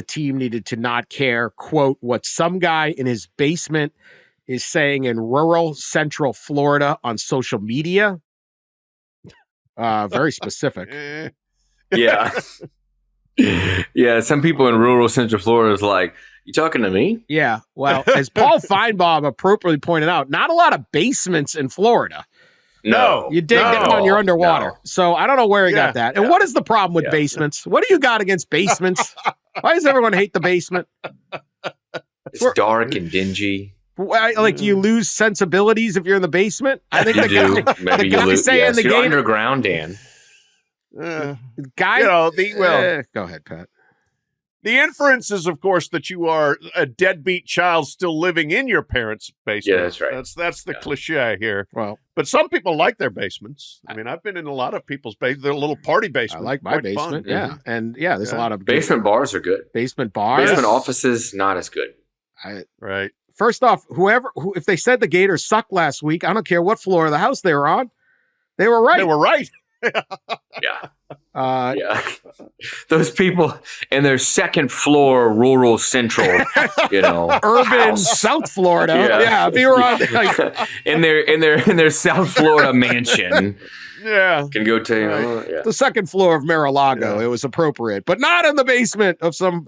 team needed to not care, quote, what some guy in his basement is saying in rural central Florida on social media. Very specific. Yeah. Yeah, some people in rural central Florida is like, you talking to me? Yeah, well, as Paul Feinbaum appropriately pointed out, not a lot of basements in Florida. No. You dig down, you're underwater. No. So I don't know where he got that. And what is the problem with basements? What do you got against basements? Why does everyone hate the basement? It's dark and dingy. Like, do you lose sensibilities if you're in the basement? I think you do. Maybe you lose. Yes, you're underground, Dan. Guy, go ahead, Pat. The inference is, of course, that you are a deadbeat child still living in your parents' basement. Yeah, that's right. That's the cliche here. Well, but some people like their basements. I mean, I've been in a lot of people's basements. They're little party basements. I like my basement. Fun. Yeah, mm-hmm. And there's a lot of basement bars are good. Basement bars, basement offices, not as good. Right. First off, if they said the Gators sucked last week, I don't care what floor of the house they were on. They were right. They were right. Yeah. Those people in their second floor rural central, urban house. South Florida. Yeah. If you were on in their South Florida mansion. Yeah. Can go to the second floor of Mar-a-Lago. It was appropriate, but not in the basement of some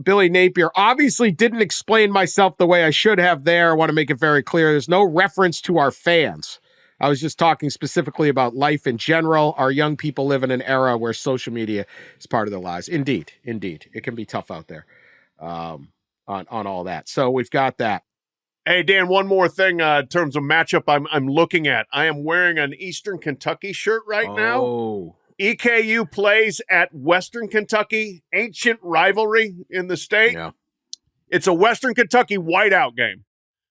Billy Napier. Obviously didn't explain myself the way I should have there. I want to make it very clear. There's no reference to our fans. I was just talking specifically about life in general. Our young people live in an era where social media is part of their lives. Indeed. It can be tough out there on all that. So we've got that. Hey, Dan, one more thing in terms of matchup I'm looking at. I am wearing an Eastern Kentucky shirt right now. EKU plays at Western Kentucky, ancient rivalry in the state. Yeah. It's a Western Kentucky whiteout game.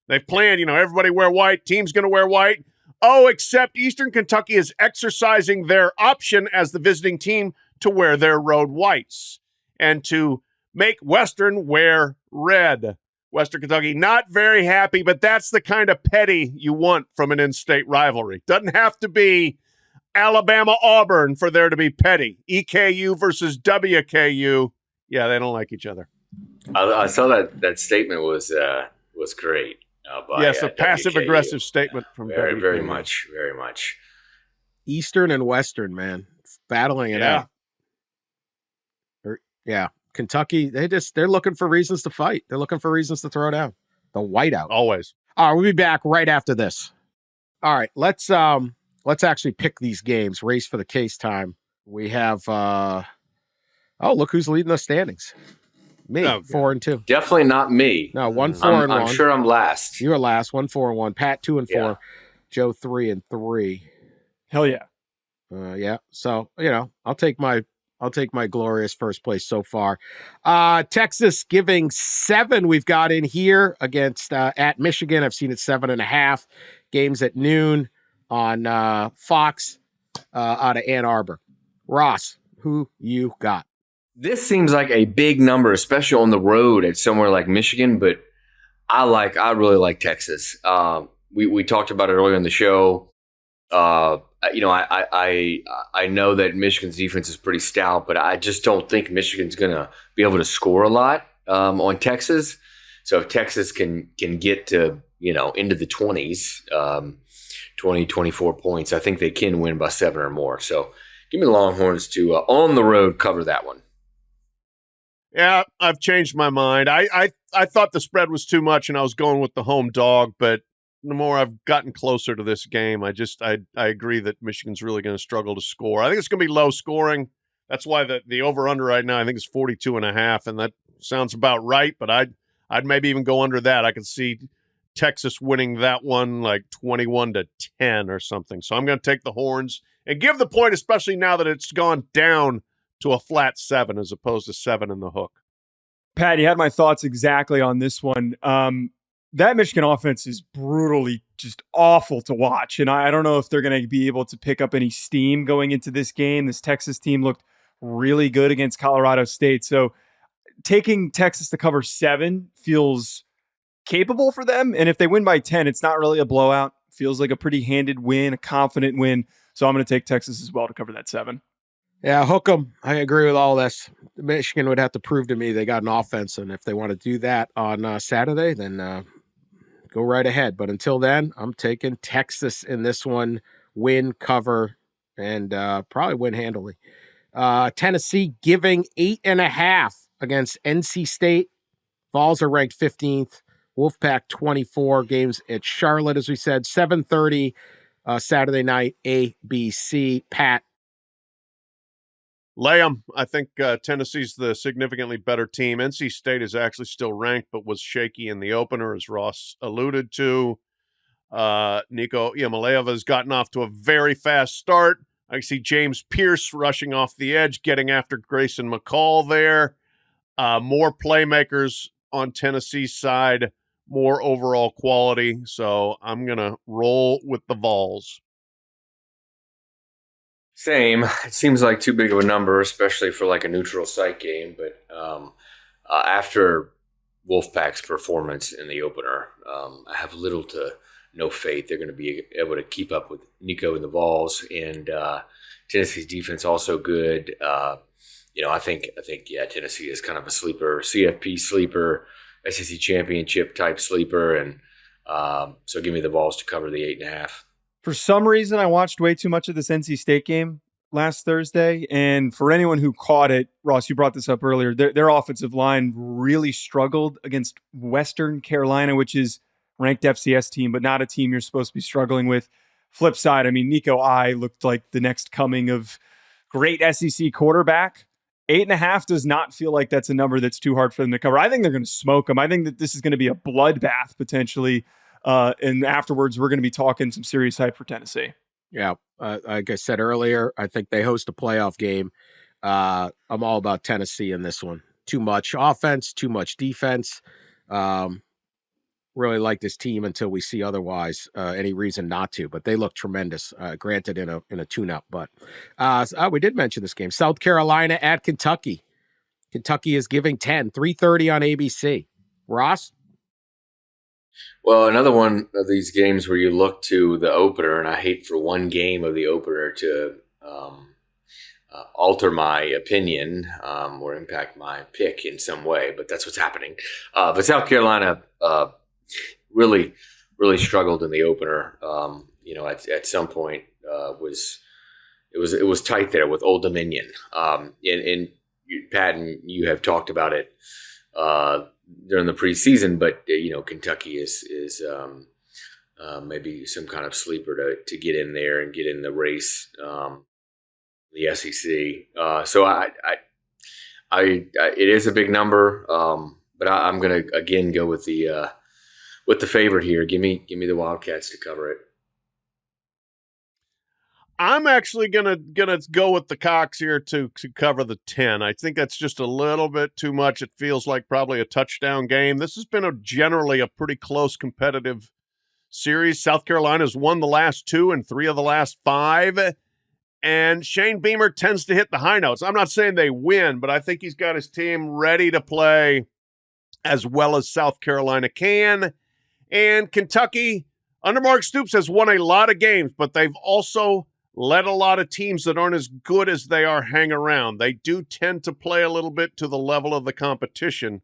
They've planned, everybody wear white, team's going to wear white. Oh, except Eastern Kentucky is exercising their option as the visiting team to wear their road whites and to make Western wear red. Western Kentucky, not very happy, but that's the kind of petty you want from an in-state rivalry. Doesn't have to be Alabama-Auburn for there to be petty. EKU versus WKU. Yeah, they don't like each other. I saw that statement was great. Yes, a passive-aggressive statement from very, very much. Eastern and Western, man, battling it out. Kentucky, they're looking for reasons to fight. They're looking for reasons to throw down. The whiteout. Always. All right, we'll be back right after this. All right, let's actually pick these games. Race for the case time. We have look who's leading the standings. Me, 4-2. Definitely not me. No, 1-4-1. I'm sure I'm last. You are last. 1-4-1. Pat 2-4. Joe 3-3. Hell yeah. Yeah. So I'll take my glorious first place so far. Texas giving 7. We've got in here against at Michigan. I've seen it 7.5. Games at noon on Fox out of Ann Arbor. Ross, who you got? This seems like a big number, especially on the road at somewhere like Michigan, but I really like Texas. We talked about it earlier in the show. I know that Michigan's defense is pretty stout, but I just don't think Michigan's going to be able to score a lot on Texas. So if Texas can get to, into the 20s, 20, 24 points, I think they can win by 7 or more. So give me the Longhorns to, on the road, cover that one. Yeah, I've changed my mind. I thought the spread was too much, and I was going with the home dog. But the more I've gotten closer to this game, I agree that Michigan's really going to struggle to score. I think it's going to be low scoring. That's why the over/under right now I think is 42.5, and that sounds about right. But I'd maybe even go under that. I could see Texas winning that one like 21-10 or something. So I'm going to take the Horns and give the point, especially now that it's gone down to a flat 7 as opposed to 7 in the hook. Pat, you had my thoughts exactly on this one. That Michigan offense is brutally just awful to watch. And I don't know if they're going to be able to pick up any steam going into this game. This Texas team looked really good against Colorado State. So taking Texas to cover 7 feels capable for them. And if they win by 10, it's not really a blowout. Feels like a pretty handed win, a confident win. So I'm going to take Texas as well to cover that 7. Yeah, hook them. I agree with all this. Michigan would have to prove to me they got an offense, and if they want to do that on Saturday, then go right ahead. But until then, I'm taking Texas in this one, win, cover, and probably win handily. Tennessee giving 8.5 against NC State. Vols are ranked 15th. Wolfpack 24. Games at Charlotte, as we said, 7:30 Saturday night, ABC. Pat. Lay 'em. I think Tennessee's the significantly better team. NC State is actually still ranked, but was shaky in the opener, as Ross alluded to. Nico Iamaleava has gotten off to a very fast start. I see James Pierce rushing off the edge, getting after Grayson McCall there. More playmakers on Tennessee's side, more overall quality. So I'm going to roll with the Vols. Same. It seems like too big of a number, especially for like a neutral site game. But after Wolfpack's performance in the opener, I have little to no faith they're going to be able to keep up with Nico and the Vols. And Tennessee's defense also good. I think Tennessee is kind of a sleeper, CFP sleeper, SEC championship type sleeper, and so give me the Vols to cover the 8.5. For some reason, I watched way too much of this NC State game last Thursday. And for anyone who caught it, Ross, you brought this up earlier, their offensive line really struggled against Western Carolina, which is ranked FCS team, but not a team you're supposed to be struggling with. Flip side, I mean, Nico I looked like the next coming of great SEC quarterback. 8.5 does not feel like that's a number that's too hard for them to cover. I think they're going to smoke them. I think that this is going to be a bloodbath potentially. And afterwards, we're going to be talking some serious hype for Tennessee. Yeah. Like I said earlier, I think they host a playoff game. I'm all about Tennessee in this one. Too much offense, too much defense. Really like this team until we see otherwise, any reason not to, but they look tremendous, granted in a tune-up. But we did mention this game. South Carolina at Kentucky. Kentucky is giving 10, 3:30 on ABC. Ross? Well, another one of these games where you look to the opener, and I hate for one game of the opener to alter my opinion or impact my pick in some way, but that's what's happening. But South Carolina really struggled in the opener. At some point it was tight there with Old Dominion. And Pat and you have talked about it during the preseason, but Kentucky is maybe some kind of sleeper to get in there and get in the race, the SEC. So it is a big number, but I'm going to again go with the favorite here. Give me the Wildcats to cover it. I'm actually gonna go with the Cox here to cover the 10. I think that's just a little bit too much. It feels like probably a touchdown game. This has been generally a pretty close competitive series. South Carolina's won the last 2 and 3 of the last 5. And Shane Beamer tends to hit the high notes. I'm not saying they win, but I think he's got his team ready to play as well as South Carolina can. And Kentucky, under Mark Stoops, has won a lot of games, but they've also let a lot of teams that aren't as good as they are hang around. They do tend to play a little bit to the level of the competition.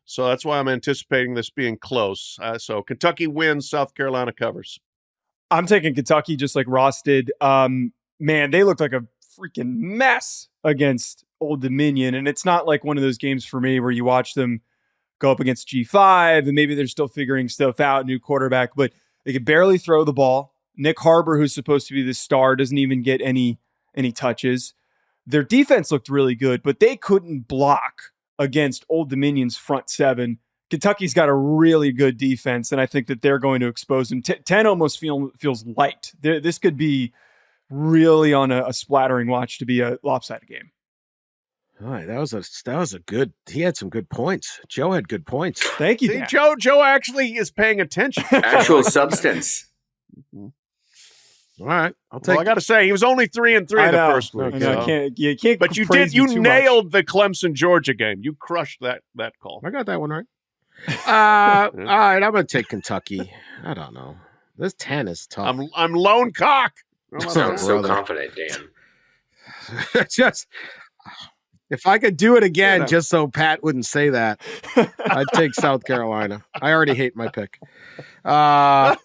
So that's why I'm anticipating this being close. So Kentucky wins, South Carolina covers. I'm taking Kentucky just like Ross did. Man, they looked like a freaking mess against Old Dominion. And it's not like one of those games for me where you watch them go up against G5 and maybe they're still figuring stuff out, new quarterback, but they could barely throw the ball. Nick Harbor, who's supposed to be the star, doesn't even get any touches. Their defense looked really good, but they couldn't block against Old Dominion's front 7. Kentucky's got a really good defense, and I think that they're going to expose them. 10 almost feels light. This could be really on a splattering watch to be a lopsided game. All right, that was a good. He had some good points. Joe had good points. Thank you, See, Joe actually is paying attention. Actual substance. All right, I'll take. Well, I got to say, he was only 3-3 the first week. You can't. But you nailed the Clemson Georgia game. You crushed that call. I got that one right. All right, I'm going to take Kentucky. I don't know. This 10 is tough. I'm lone cock. You sound so confident, Dan. Just if I could do it again, just so Pat wouldn't say that, I'd take South Carolina. I already hate my pick. What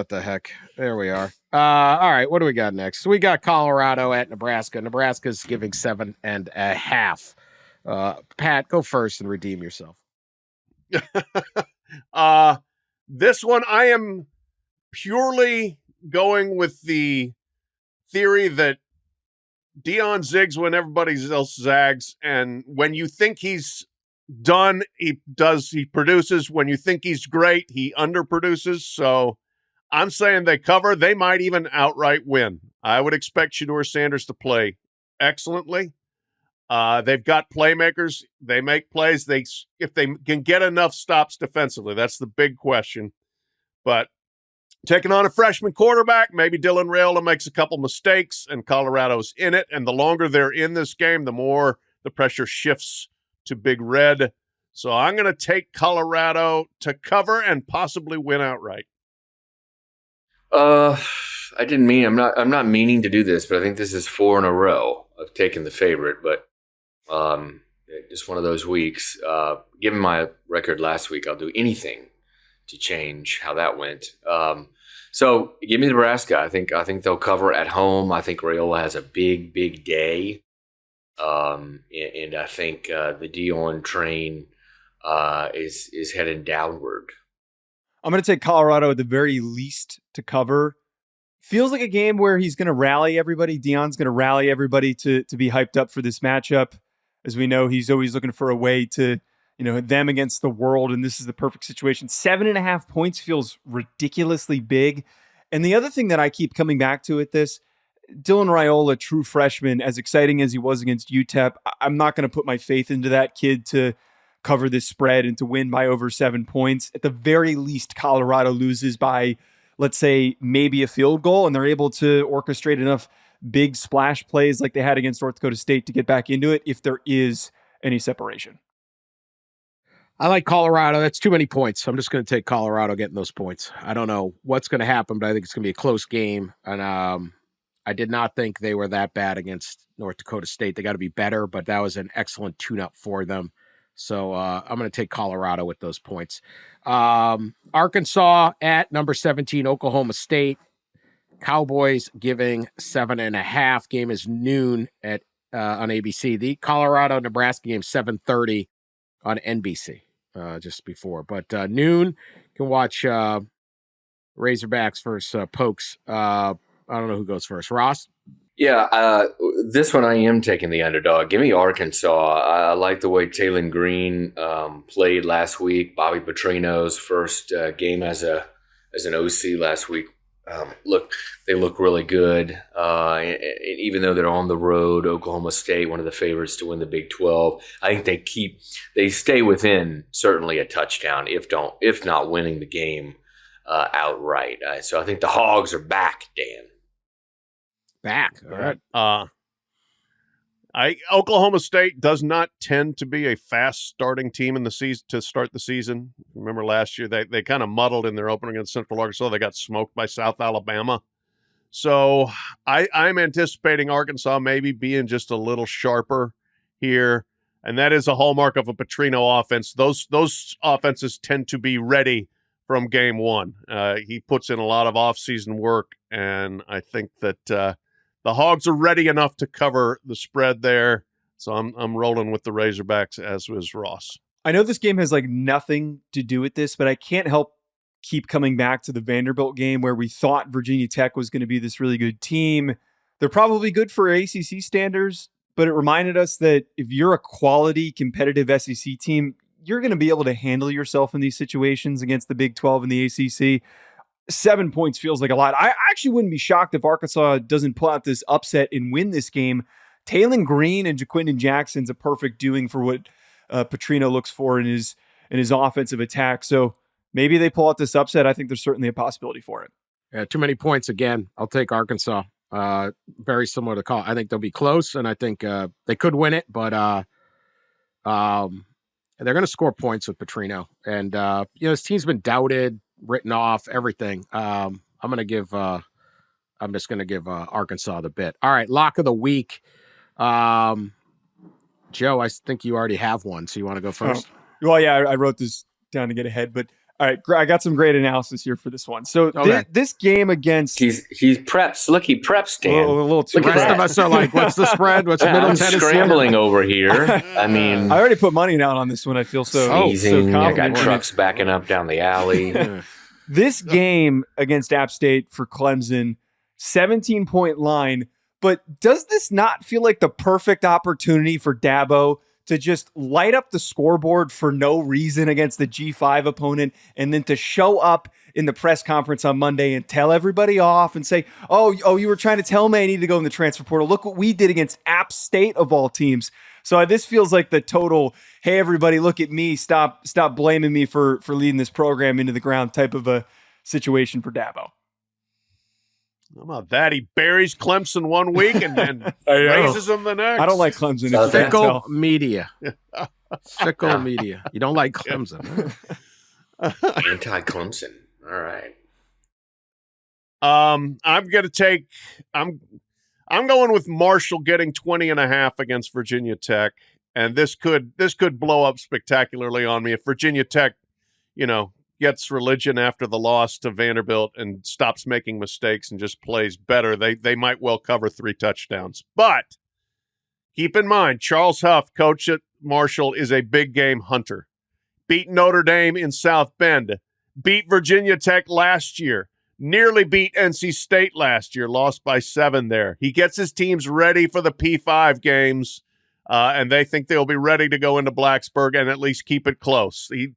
the heck? There we are. All right, what do we got next? We got Colorado at Nebraska. Nebraska's giving 7.5. Pat, go first and redeem yourself. This one I am purely going with the theory that Deion zigs when everybody else zags, and when you think he's done, he produces. When you think he's great, he underproduces. So I'm saying they cover. They might even outright win. I would expect Shedeur Sanders to play excellently. They've got playmakers. They make plays. If they can get enough stops defensively, that's the big question. But taking on a freshman quarterback, maybe Dylan Raiola makes a couple mistakes and Colorado's in it. And the longer they're in this game, the more the pressure shifts to Big Red. So I'm going to take Colorado to cover and possibly win outright. I'm not meaning to do this, but I think this is 4 in a row of taking the favorite, but just one of those weeks. Given my record last week, I'll do anything to change how that went. So give me Nebraska. I think they'll cover at home. I think Raiola has a big day. And I think the Deion train is heading downward. I'm going to take Colorado at the very least to cover. Feels like a game where he's going to rally everybody. Deion's going to rally everybody to be hyped up for this matchup. As we know, he's always looking for a way to, them against the world, and this is the perfect situation. 7.5 points feels ridiculously big. And the other thing that I keep coming back to with this, Dylan Raiola, true freshman, as exciting as he was against UTEP, I'm not going to put my faith into that kid to cover this spread and to win by over 7 points. At the very least, Colorado loses by, let's say, maybe a field goal, and they're able to orchestrate enough big splash plays like they had against North Dakota State to get back into it if there is any separation. I like Colorado. That's too many points. I'm just going to take Colorado getting those points. I don't know what's going to happen, but I think it's going to be a close game. And I did not think they were that bad against North Dakota State. They got to be better, but that was an excellent tune-up for them. So I'm going to take Colorado with those points. Arkansas at number 17, Oklahoma State. Cowboys giving 7.5. Game is noon at on ABC. The Colorado-Nebraska game 7:30 on NBC just before. But noon, you can watch Razorbacks versus Pokes. I don't know who goes first. Ross? Yeah, this one I am taking the underdog. Give me Arkansas. I like the way Taylon Green played last week. Bobby Petrino's first game as an OC last week. They look really good. And even though they're on the road, Oklahoma State, one of the favorites to win the Big 12, I think they stay within certainly a touchdown, if not winning the game outright. So I think the Hogs are back, Dan. Back. All right. Oklahoma State does not tend to be a fast starting team in the season to start the season. Remember last year they kind of muddled in their opener against Central Arkansas. They got smoked by South Alabama. So I'm anticipating Arkansas maybe being just a little sharper here, and that is a hallmark of a Petrino offense. Those offenses tend to be ready from game one. He puts in a lot of offseason work, and I think that the Hogs are ready enough to cover the spread there. So I'm rolling with the Razorbacks, as was Ross. I know this game has nothing to do with this, but I can't help keep coming back to the Vanderbilt game where we thought Virginia Tech was going to be this really good team. They're probably good for ACC standards, but it reminded us that if you're a quality competitive SEC team, you're going to be able to handle yourself in these situations against the Big 12 and the ACC. 7 points feels like a lot. I actually wouldn't be shocked if Arkansas doesn't pull out this upset and win this game. Taylon Green and Jaquindon Jackson's a perfect doing for what Petrino looks for in his offensive attack. So maybe they pull out this upset. I think there's certainly a possibility for it. Too many points again. I'll take Arkansas. Very similar to call. I think they'll be close, and I think they could win it, but they're going to score points with Petrino. And this team's been doubted, written off, everything. I'm just going to give Arkansas the bit. All right, lock of the week. Joe, I think you already have one, so you want to go first? Well, yeah, I wrote this down to get ahead, but all right, I got some great analysis here for this one. So this game against he's preps. Look, he preps, Dan. A little too. The rest of us are like, what's the spread? What's Middle Tennessee? Scrambling over here. I mean, I already put money down on this one. I feel so confident. I got trucks backing up down the alley. This game against App State for Clemson, 17-point line. But does this not feel like the perfect opportunity for Dabo to just light up the scoreboard for no reason against the G5 opponent, and then to show up in the press conference on Monday and tell everybody off and say, oh, you were trying to tell me I need to go in the transfer portal. Look what we did against App State of all teams. So this feels like the total, hey, everybody, look at me. Stop blaming me for leading this program into the ground type of a situation for Dabo. How about that? He buries Clemson one week and then raises them the next. I don't like Clemson. Fickle media. Fickle media. You don't like Clemson. Anti-Clemson. All right. I'm going with Marshall getting 20.5 against Virginia Tech. And this could blow up spectacularly on me if Virginia Tech, gets religion after the loss to Vanderbilt and stops making mistakes and just plays better. They might well cover 3 touchdowns. But keep in mind, Charles Huff, coach at Marshall, is a big game hunter. Beat Notre Dame in South Bend. Beat Virginia Tech last year. Nearly beat NC State last year. Lost by 7 there. He gets his teams ready for the P5 games, and they think they'll be ready to go into Blacksburg and at least keep it close. He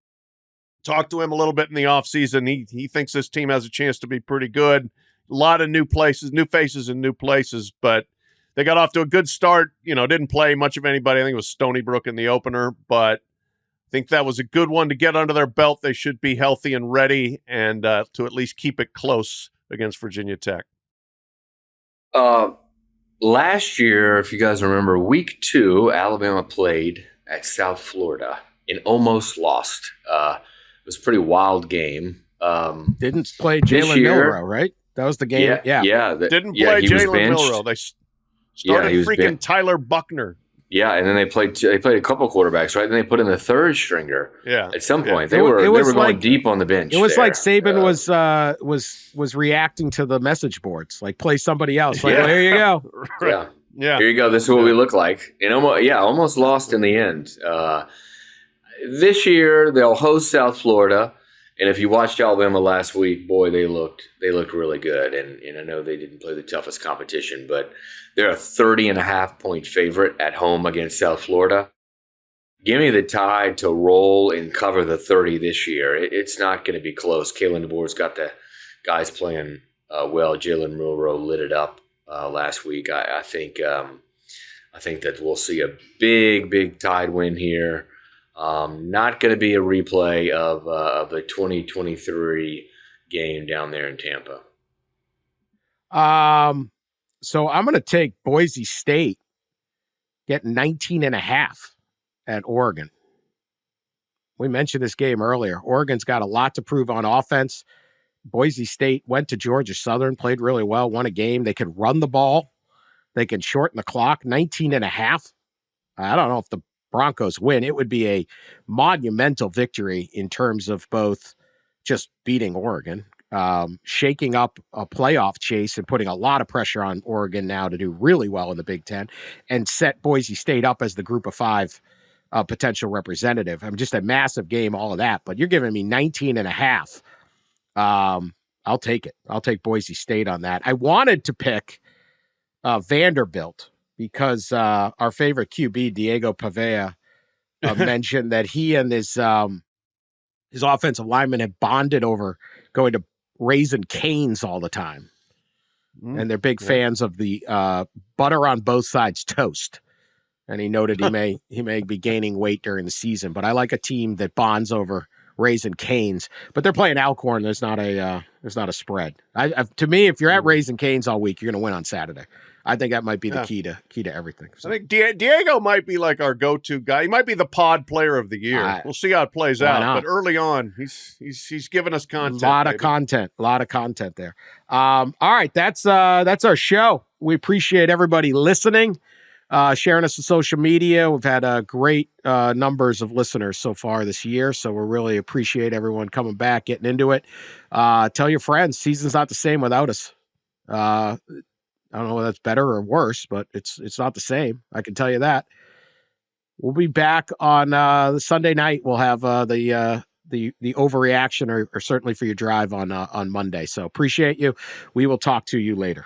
talked to him a little bit in the offseason. He thinks this team has a chance to be pretty good. A lot of new faces in new places, but they got off to a good start. Didn't play much of anybody. I think it was Stony Brook in the opener, but I think that was a good one to get under their belt. They should be healthy and ready and to at least keep it close against Virginia Tech. Last year, if you guys remember, week 2, Alabama played at South Florida and almost lost. It was a pretty wild game. Didn't play Jalen Milroe, right? That was the game. Yeah. Didn't play Jalen Milroe. They started freaking Tyler Buckner. Yeah, and then they played a couple quarterbacks, right? Then they put in the third stringer. Yeah. At some point, they were going deep on the bench. It was like Saban was reacting to the message boards, like play somebody else. Like, well, here you go. Yeah. Here you go. This is what we look like. And almost lost in the end. This year they'll host South Florida, and if you watched Alabama last week, boy, they looked really good. And I know they didn't play the toughest competition, but they're a 30.5-point favorite at home against South Florida. Give me the Tide to roll and cover the 30 this year. It's not going to be close. Kalen DeBoer's got the guys playing well. Jalen Milroe lit it up last week. I think that we'll see a big Tide win here. Not going to be a replay of the 2023 game down there in Tampa. So I'm going to take Boise State, get 19.5 at Oregon. We mentioned this game earlier. Oregon's got a lot to prove on offense. Boise State went to Georgia Southern, played really well, won a game. They can run the ball. They can shorten the clock. 19.5. I don't know if the Broncos win. It would be a monumental victory in terms of both just beating Oregon, shaking up a playoff chase and putting a lot of pressure on Oregon now to do really well in the Big Ten, and set Boise State up as the Group of 5 potential representative. I mean, just a massive game, all of that. But you're giving me 19.5. I'll take it. I'll take Boise State on that. I wanted to pick Vanderbilt, because our favorite QB, Diego Pavea, mentioned that he and his offensive linemen have bonded over going to Raising Cane's all the time. And they're big fans of the butter on both sides toast. And he noted he may be gaining weight during the season. But I like a team that bonds over Raising Canes, but they're playing Alcorn. There's not a spread. To me, if you're at Raising Canes all week, you're going to win on Saturday. I think that might be the key to everything. So. I think Diego might be like our go-to guy. He might be the pod player of the year. We'll see how it plays out. Not? But early on, he's giving us content. A lot of content there. All right, that's our show. We appreciate everybody listening, sharing us on social media. We've had great numbers of listeners so far this year, so we really appreciate everyone coming back, getting into it. Tell your friends, season's not the same without us. I don't know whether that's better or worse, but it's not the same. I can tell you that. We'll be back on the Sunday night. We'll have the overreaction or certainly for your drive on Monday. So appreciate you. We will talk to you later.